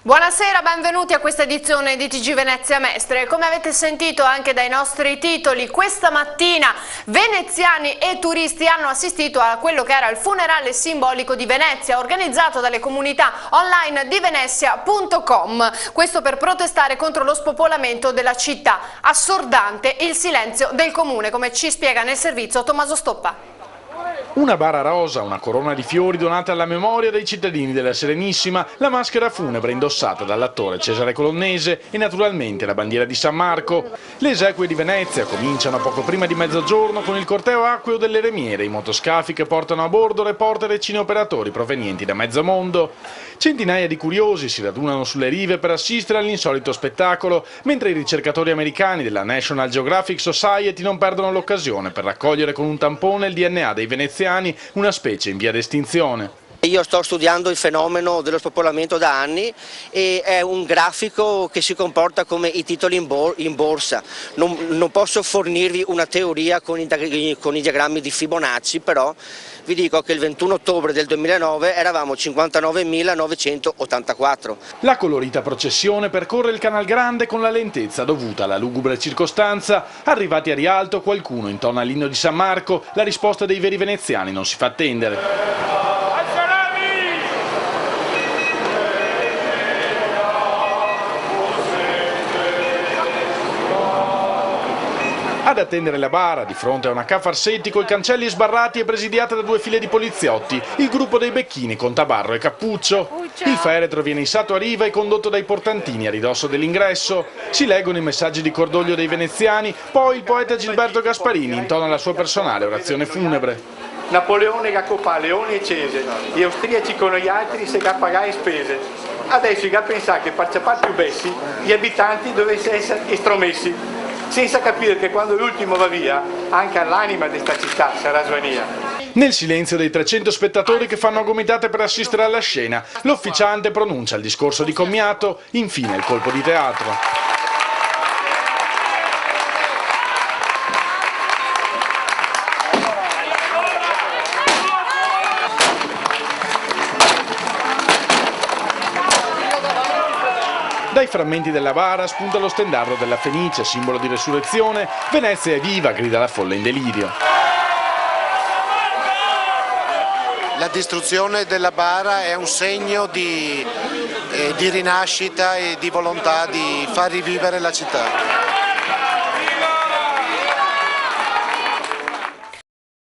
Buonasera, benvenuti a questa edizione di TG Venezia Mestre. Come avete sentito anche dai nostri titoli, questa mattina veneziani e turisti hanno assistito a quello che era il funerale simbolico di Venezia, organizzato dalle comunità online di Venezia.com. Questo per protestare contro lo spopolamento della città, assordante il silenzio del comune, come ci spiega nel servizio Tommaso Stoppa. Una bara rosa, una corona di fiori donata alla memoria dei cittadini della Serenissima, la maschera funebre indossata dall'attore Cesare Colonnese e naturalmente la bandiera di San Marco. Le esequie di Venezia cominciano poco prima di mezzogiorno con il corteo acqueo delle remiere, i motoscafi che portano a bordo reporter e cineoperatori provenienti da mezzo mondo. Centinaia di curiosi si radunano sulle rive per assistere all'insolito spettacolo, mentre i ricercatori americani della National Geographic Society non perdono l'occasione per raccogliere con un tampone il DNA dei veneziani, una specie in via d'estinzione. Io sto studiando il fenomeno dello spopolamento da anni e è un grafico che si comporta come i titoli in borsa. Non posso fornirvi una teoria con i diagrammi di Fibonacci, però vi dico che il 21 ottobre del 2009 eravamo 59.984. La colorita processione percorre il Canal Grande con la lentezza dovuta alla lugubre circostanza. Arrivati a Rialto qualcuno intona l'inno di San Marco, la risposta dei veri veneziani non si fa attendere. Ad attendere la bara, di fronte a una Ca' Farsetti coi cancelli sbarrati e presidiata da due file di poliziotti, il gruppo dei Becchini con tabarro e cappuccio. Il feretro viene issato a riva e condotto dai portantini a ridosso dell'ingresso. Si leggono i messaggi di cordoglio dei veneziani, poi il poeta Gilberto Gasparini intona la sua personale orazione funebre. Napoleone che accopà leoni e cese, gli austriaci con gli altri se che pagare spese. Adesso che pensare che per ciapare più bessi, gli abitanti dovessero essere estromessi, senza capire che quando l'ultimo va via, anche all'anima di questa città sarà svania. Nel silenzio dei 300 spettatori che fanno a gomitate per assistere alla scena, l'officiante pronuncia il discorso di commiato, infine il colpo di teatro. Dai frammenti della bara spunta lo stendardo della Fenice, simbolo di resurrezione. Venezia è viva, grida la folla in delirio. La distruzione della bara è un segno di rinascita e di volontà di far rivivere la città.